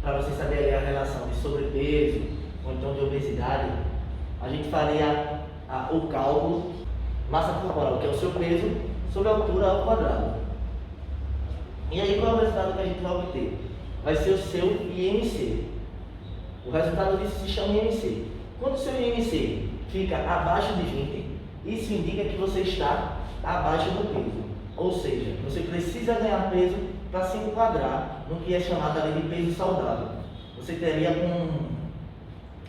para você saber aí a relação de sobrepeso ou então de obesidade, a gente faria o cálculo massa corporal, que é o seu peso sobre a altura ao quadrado. E aí qual é o resultado que a gente vai obter? Vai ser o seu IMC. O resultado disso se chama IMC. Quando o seu IMC fica abaixo de 20, isso indica que você está abaixo do peso. Ou seja, você precisa ganhar peso para se enquadrar no que é chamado ali de peso saudável. Você teria,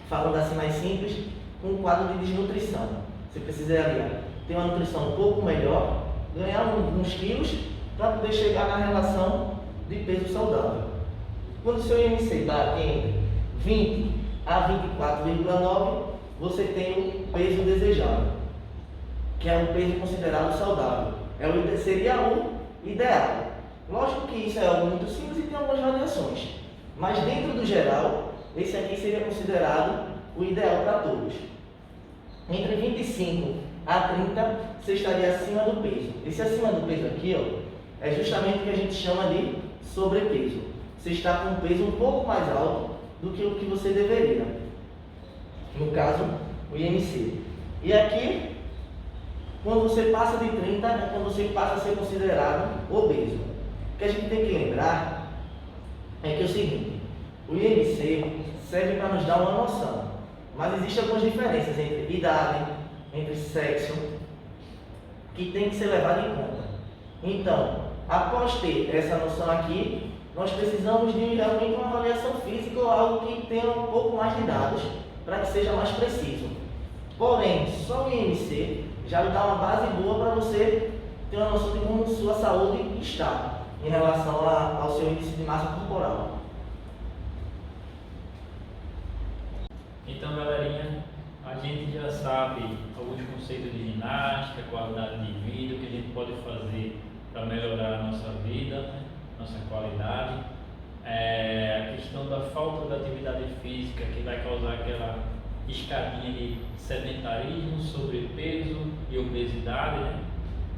falando assim mais simples, um quadro de desnutrição. Você precisaria ter uma nutrição um pouco melhor, ganhar uns quilos para poder chegar na relação de peso saudável. Quando o seu IMC bate entre 20 a 24,9, você tem o peso desejado, que é o peso considerado saudável. Seria o ideal. Lógico que isso é algo muito simples e tem algumas variações, mas dentro do geral, esse aqui seria considerado o ideal para todos. Entre 25 a 30, você estaria acima do peso. Esse acima do peso aqui, ó, é justamente o que a gente chama de sobrepeso. Você está com um peso um pouco mais alto do que o que você deveria. No caso, o IMC. E aqui, quando você passa de 30, é quando você passa a ser considerado obeso. O que a gente tem que lembrar é que é o seguinte: o IMC serve para nos dar uma noção, mas existem algumas diferenças entre idade, entre sexo, que tem que ser levado em conta. Então, após ter essa noção aqui, nós precisamos de realmente uma avaliação física ou algo que tenha um pouco mais de dados para que seja mais preciso. Porém, só o IMC já lhe dá uma base boa para você ter uma noção de como sua saúde está em relação ao seu índice de massa corporal. Então, galerinha, a gente já sabe alguns conceitos de ginástica, qualidade de vida, o que a gente pode fazer para melhorar a nossa vida, nossa qualidade. A questão da falta da atividade física, que vai causar aquela escadinha de sedentarismo, sobrepeso e obesidade, né?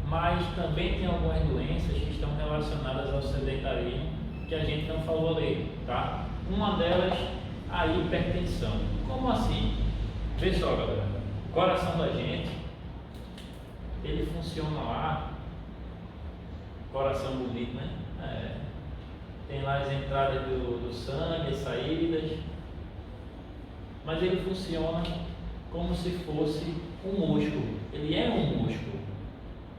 Mas também tem algumas doenças que estão relacionadas ao sedentarismo que a gente não falou ali, tá? Uma delas, a hipertensão. Como assim? Vê só, galera, o coração da gente, ele funciona lá, coração bonito, né? Tem lá as entradas do sangue, as saídas, mas ele funciona como se fosse um músculo. Ele é um músculo.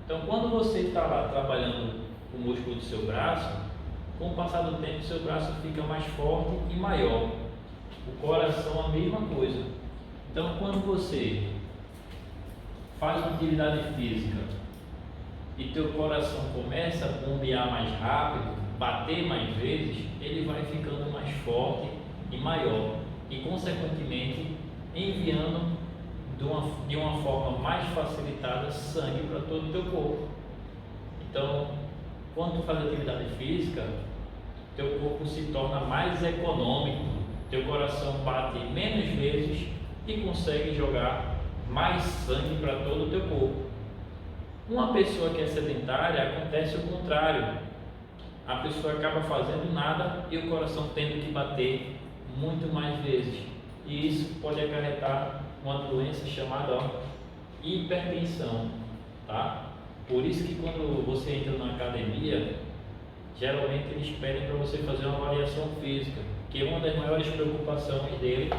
Então, quando você está lá trabalhando o músculo do seu braço, com o passar do tempo, o seu braço fica mais forte e maior. O coração, a mesma coisa. Então, quando você faz uma atividade física e teu coração começa a bombear mais rápido, bater mais vezes, ele vai ficando mais forte e maior e, consequentemente, enviando de uma forma mais facilitada sangue para todo o teu corpo. Então, quando tu faz atividade física, teu corpo se torna mais econômico, teu coração bate menos vezes e consegue jogar mais sangue para todo o teu corpo. Uma pessoa que é sedentária, acontece o contrário. A pessoa acaba fazendo nada e o coração tendo que bater muito mais vezes. E isso pode acarretar uma doença chamada hipertensão, tá? Por isso que quando você entra na academia, geralmente eles pedem para você fazer uma avaliação física, que uma das maiores preocupações dele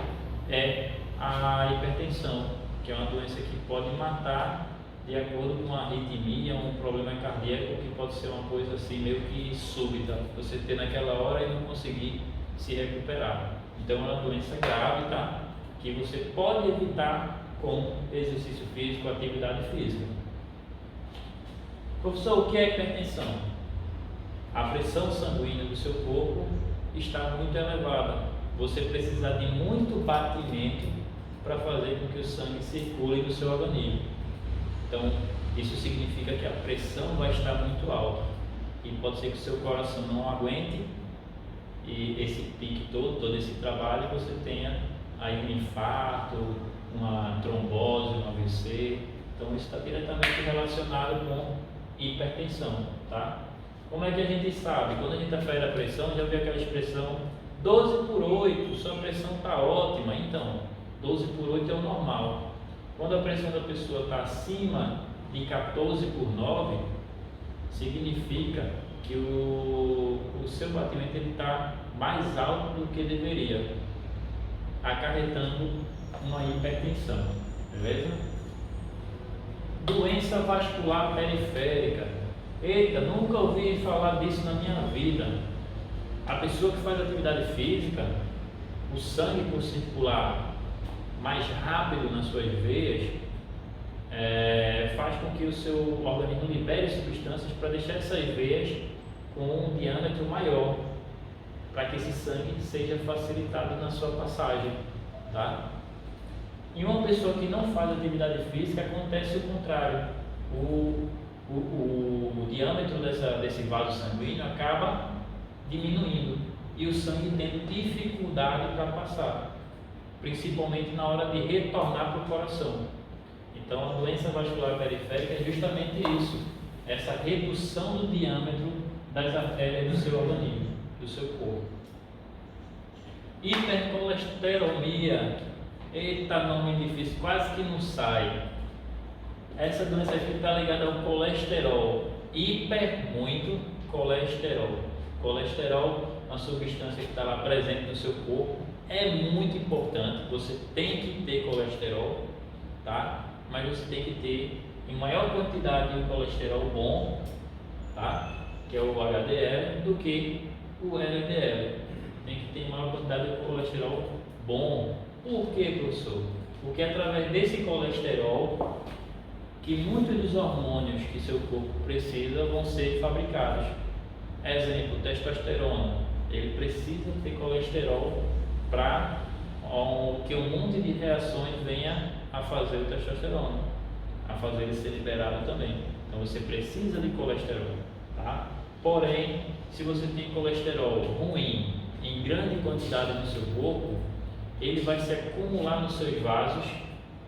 é a hipertensão, que é uma doença que pode matar de acordo com uma arritmia, um problema cardíaco, que pode ser uma coisa assim meio que súbita, você ter naquela hora e não conseguir se recuperar. Então é uma doença grave, tá? Que você pode evitar com exercício físico, atividade física. Professor, o que é hipertensão? A pressão sanguínea do seu corpo está muito elevada. Você precisa de muito batimento para fazer com que o sangue circule no seu organismo. Então, isso significa que a pressão vai estar muito alta e pode ser que o seu coração não aguente e esse pique todo esse trabalho, você tenha aí um infarto, uma trombose, um AVC. Então, isso está diretamente relacionado com hipertensão, tá? Como é que a gente sabe? Quando a gente afere a pressão, já viu aquela expressão 12/8, sua pressão está ótima. Então, 12/8 é o normal. Quando a pressão da pessoa está acima de 14/9, significa que o seu batimento está mais alto do que deveria, acarretando uma hipertensão, beleza? Doença vascular periférica. Eita, nunca ouvi falar disso na minha vida. A pessoa que faz atividade física, o sangue por circular mais rápido nas suas veias, faz com que o seu organismo libere substâncias para deixar essas veias com um diâmetro maior, para que esse sangue seja facilitado na sua passagem, tá? Em uma pessoa que não faz atividade física, acontece o contrário. O diâmetro desse vaso sanguíneo acaba diminuindo e o sangue tendo dificuldade para passar, principalmente na hora de retornar para o coração. Então, a doença vascular periférica é justamente isso, essa redução do diâmetro das artérias do seu organismo, do seu corpo. Hipercolesteremia. Eita, nome difícil, quase que não sai. Essa doença aqui está ligada ao colesterol. Hiper, muito, colesterol. Colesterol é uma substância que está lá presente no seu corpo. É muito importante, você tem que ter colesterol, tá? Mas você tem que ter em maior quantidade o colesterol bom, tá? Que é o HDL, do que o LDL. Tem que ter maior quantidade de colesterol bom. Por quê, professor? Porque é através desse colesterol que muitos dos hormônios que seu corpo precisa vão ser fabricados. Exemplo, testosterona. Ele precisa ter colesterol para que um monte de reações venha a fazer o testosterona, a fazer ele ser liberado também. Então você precisa de colesterol, tá? Porém, se você tem colesterol ruim em grande quantidade no seu corpo, ele vai se acumular nos seus vasos.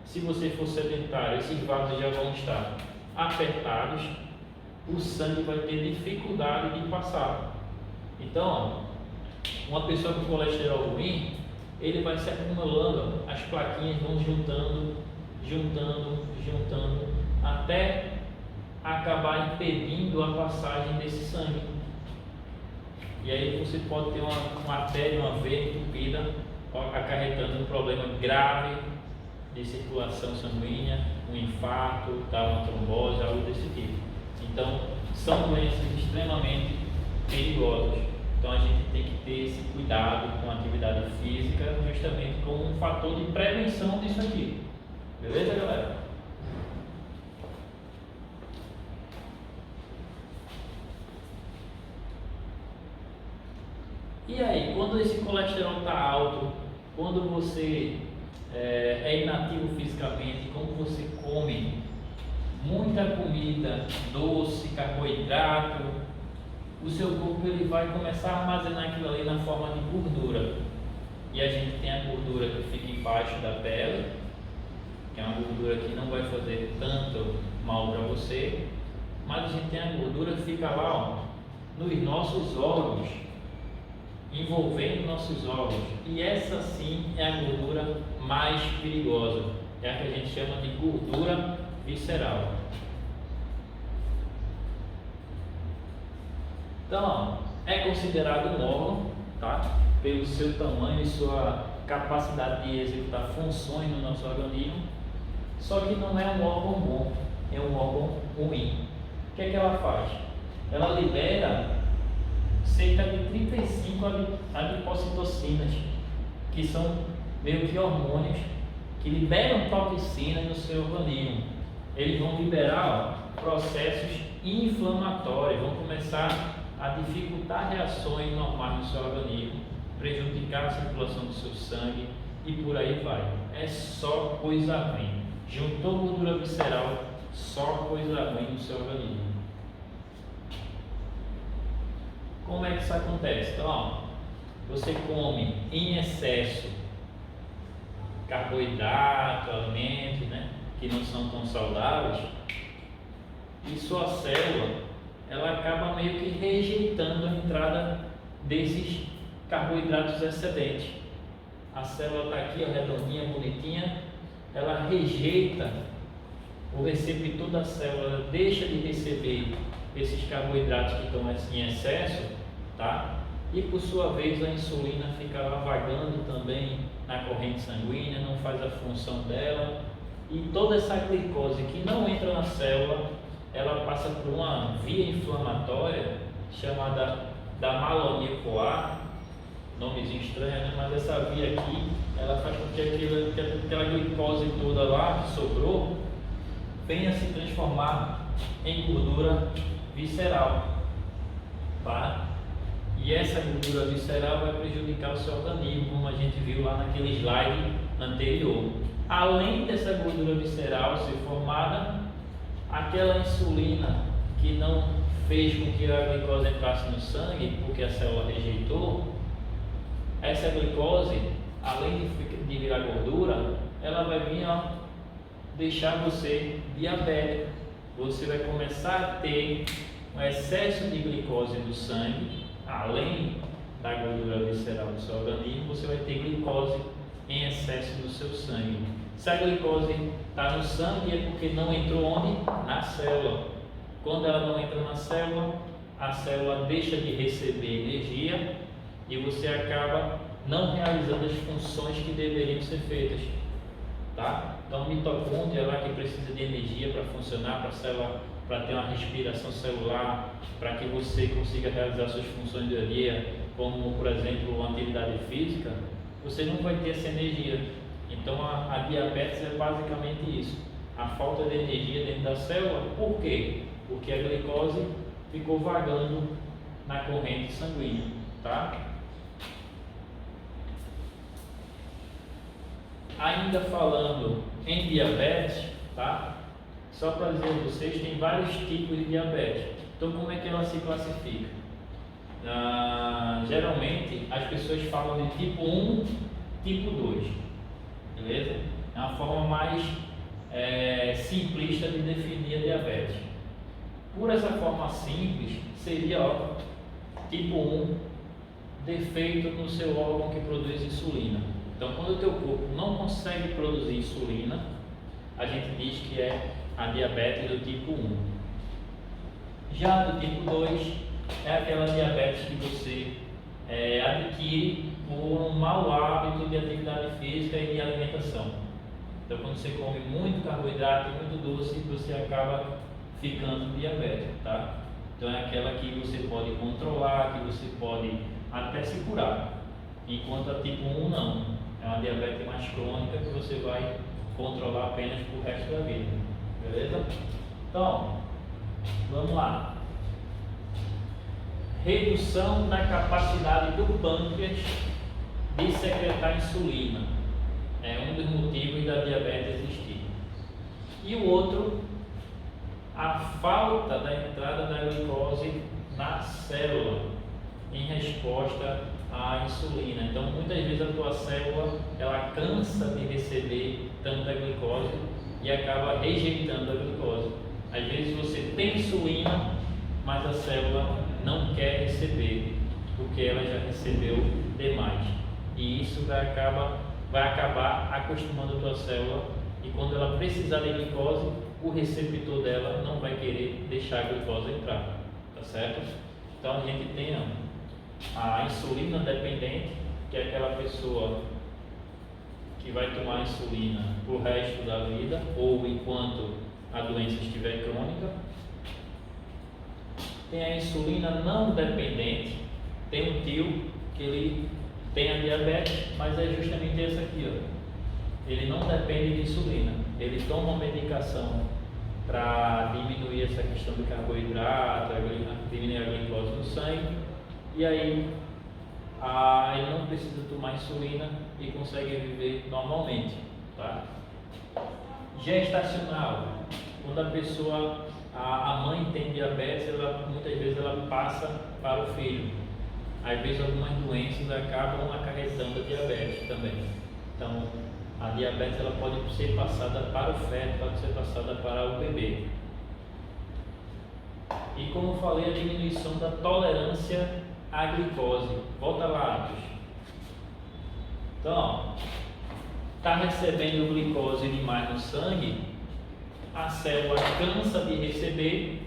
Se você for sedentário, esses vasos já vão estar apertados, o sangue vai ter dificuldade de passar. Então, uma pessoa com colesterol ruim, ele vai se acumulando, as plaquinhas vão juntando, até acabar impedindo a passagem desse sangue. E aí você pode ter uma artéria, uma veia entupida, acarretando um problema grave de circulação sanguínea, um infarto, uma trombose, algo desse tipo. Então, são doenças extremamente perigosas. Então, a gente tem que ter esse cuidado com a atividade física, justamente como um fator de prevenção disso aqui. Beleza, galera? E aí, quando esse colesterol está alto, quando você é inativo fisicamente, quando você come muita comida doce, carboidrato, o seu corpo ele vai começar a armazenar aquilo ali na forma de gordura. E a gente tem a gordura que fica embaixo da pele, que é uma gordura que não vai fazer tanto mal para você, mas a gente tem a gordura que fica lá, nos nossos órgãos, envolvendo nossos órgãos, e essa sim é a gordura mais perigosa, é a que a gente chama de gordura visceral. Então, é considerado um órgão, tá? Pelo seu tamanho e sua capacidade de executar funções no nosso organismo, só que não é um órgão bom, é um órgão ruim. O que é que ela faz? Ela libera cerca de 35 adipocitocinas, que são meio que hormônios que liberam toxinas no seu organismo. Eles vão liberar processos inflamatórios, vão começar a dificultar reações normais no seu organismo, prejudicar a circulação do seu sangue e por aí vai. É só coisa ruim. Juntou gordura visceral, só coisa ruim no seu organismo. Como é que isso acontece? Então, você come em excesso carboidrato, alimentos, que não são tão saudáveis, e sua célula ela acaba meio que rejeitando a entrada desses carboidratos excedentes. A célula está aqui, ó, redondinha, bonitinha, ela rejeita, o receptor da célula deixa de receber esses carboidratos que estão em excesso, tá? E por sua vez a insulina fica lá vagando também na corrente sanguínea, não faz a função dela, e toda essa glicose que não entra na célula, ela passa por uma via inflamatória chamada da malonyl-CoA, nomezinho estranho, né? Mas essa via aqui, ela faz com que aquela glicose toda lá que sobrou venha se transformar em gordura visceral, tá? E essa gordura visceral vai prejudicar o seu organismo, como a gente viu lá naquele slide anterior. Além dessa gordura visceral ser formada, aquela insulina que não fez com que a glicose entrasse no sangue, porque a célula rejeitou, essa glicose, além de virar gordura, ela vai vir deixar você diabético. Você vai começar a ter um excesso de glicose no sangue, além da gordura visceral do seu organismo, você vai ter glicose em excesso no seu sangue. Se a glicose está no sangue é porque não entrou onde? Na célula. Quando ela não entra na célula, a célula deixa de receber energia e você acaba não realizando as funções que deveriam ser feitas, tá? Então, mitocôndria é lá que precisa de energia para funcionar, para a célula, para ter uma respiração celular, para que você consiga realizar suas funções do dia a dia, como por exemplo uma atividade física, você não vai ter essa energia. Então a diabetes é basicamente isso, a falta de energia dentro da célula. Por quê? Porque a glicose ficou vagando na corrente sanguínea, tá? Ainda falando em diabetes, tá? Só para dizer a vocês, tem vários tipos de diabetes. Então, como é que ela se classifica? Geralmente, as pessoas falam de tipo 1, tipo 2, beleza? É uma forma mais simplista de definir a diabetes. Por essa forma simples, seria tipo 1, defeito no seu órgão que produz insulina. Então, quando o teu corpo não consegue produzir insulina, a gente diz que é a diabetes do tipo 1. Já do tipo 2 é aquela diabetes que você adquire por um mau hábito de atividade física e de alimentação. Então, quando você come muito carboidrato e muito doce, você acaba ficando diabético, tá? Então, é aquela que você pode controlar, que você pode até se curar. Enquanto a tipo 1 não. É uma diabetes mais crônica que você vai controlar apenas para o resto da vida. Beleza? Então, vamos lá. Redução da capacidade do pâncreas de secretar insulina. É um dos motivos da diabetes existir. E o outro, a falta da entrada da glicose na célula em resposta à insulina. Então, muitas vezes a tua célula ela cansa de receber tanta glicose e acaba rejeitando a glicose. Às vezes você tem insulina, mas a célula não quer receber, porque ela já recebeu demais. E isso vai acabar acostumando a tua célula, e quando ela precisar de glicose, o receptor dela não vai querer deixar a glicose entrar, tá certo? Então a gente tem a insulina dependente, que é aquela pessoa que vai tomar insulina para o resto da vida ou enquanto a doença estiver crônica. Tem a insulina não dependente, tem um tio que ele tem a diabetes, mas é justamente essa aqui, ó. Ele não depende de insulina, ele toma uma medicação para diminuir essa questão do carboidrato, diminuir a glicose no sangue, e aí ele não precisa tomar insulina e consegue viver normalmente, tá? Gestacional, quando a pessoa, a mãe tem diabetes, muitas vezes ela passa para o filho. Às vezes algumas doenças acabam acarretando a diabetes também. Então, a diabetes ela pode ser passada para o feto, pode ser passada para o bebê. E como eu falei, a diminuição da tolerância a glicose. Volta lá, Atos. Então, está recebendo glicose demais no sangue, a célula cansa de receber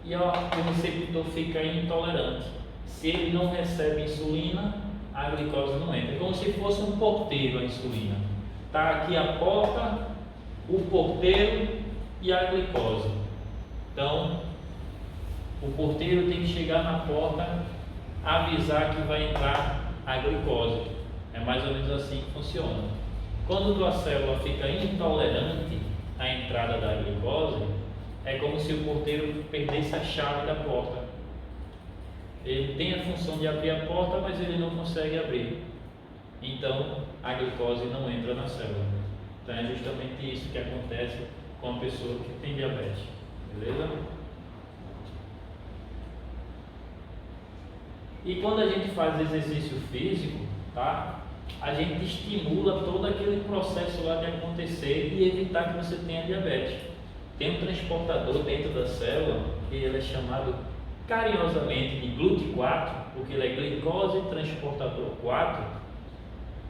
e o receptor fica intolerante. Se ele não recebe insulina, a glicose não entra. É como se fosse um porteiro a insulina. Está aqui a porta, o porteiro e a glicose. Então, o porteiro tem que chegar na porta, avisar que vai entrar a glicose. É mais ou menos assim que funciona. Quando a célula fica intolerante à entrada da glicose, é como se o porteiro perdesse a chave da porta. Ele tem a função de abrir a porta, mas ele não consegue abrir. Então, a glicose não entra na célula. Então, é justamente isso que acontece com a pessoa que tem diabetes. Beleza? E quando a gente faz exercício físico, tá? A gente estimula todo aquele processo lá de acontecer e evitar que você tenha diabetes. Tem um transportador dentro da célula que ele é chamado carinhosamente de GLUT4, porque ele é glicose transportador 4.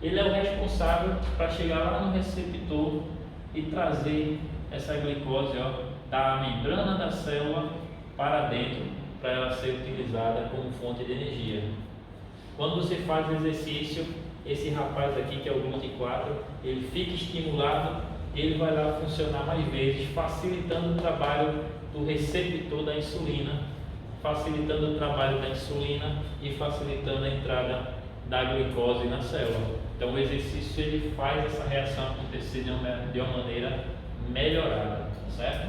Ele é o responsável para chegar lá no receptor e trazer essa glicose da membrana da célula para dentro, para ela ser utilizada como fonte de energia. Quando você faz o exercício, esse rapaz aqui, que é o GLUT4, ele fica estimulado, ele vai lá funcionar mais vezes, facilitando o trabalho do receptor da insulina, facilitando o trabalho da insulina e facilitando a entrada da glicose na célula. Então o exercício ele faz essa reação acontecer de uma maneira melhorada, certo?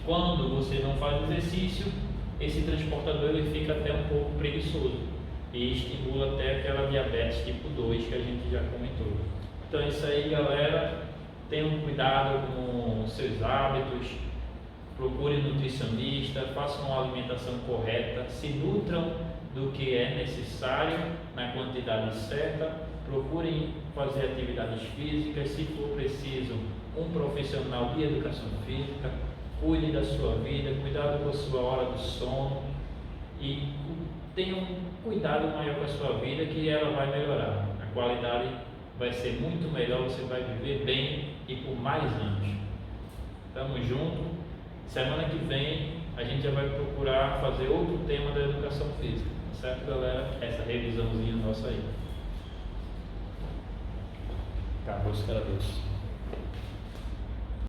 Quando você não faz exercício, esse transportador ele fica até um pouco preguiçoso e estimula até aquela diabetes tipo 2 que a gente já comentou. Então é isso aí, galera. Tenham cuidado com seus hábitos, procure nutricionista, façam uma alimentação correta, se nutram do que é necessário na quantidade certa, procurem fazer atividades físicas, se for preciso um profissional de educação física, cuide da sua vida, cuidado com a sua hora do sono e tenham um cuidado maior com a sua vida que ela vai melhorar, a qualidade vai ser muito melhor, você vai viver bem e por mais anos. Tamo junto. Semana que vem a gente já vai procurar fazer outro tema da educação física, certo, galera? Essa revisãozinha nossa aí. Acabou os caras.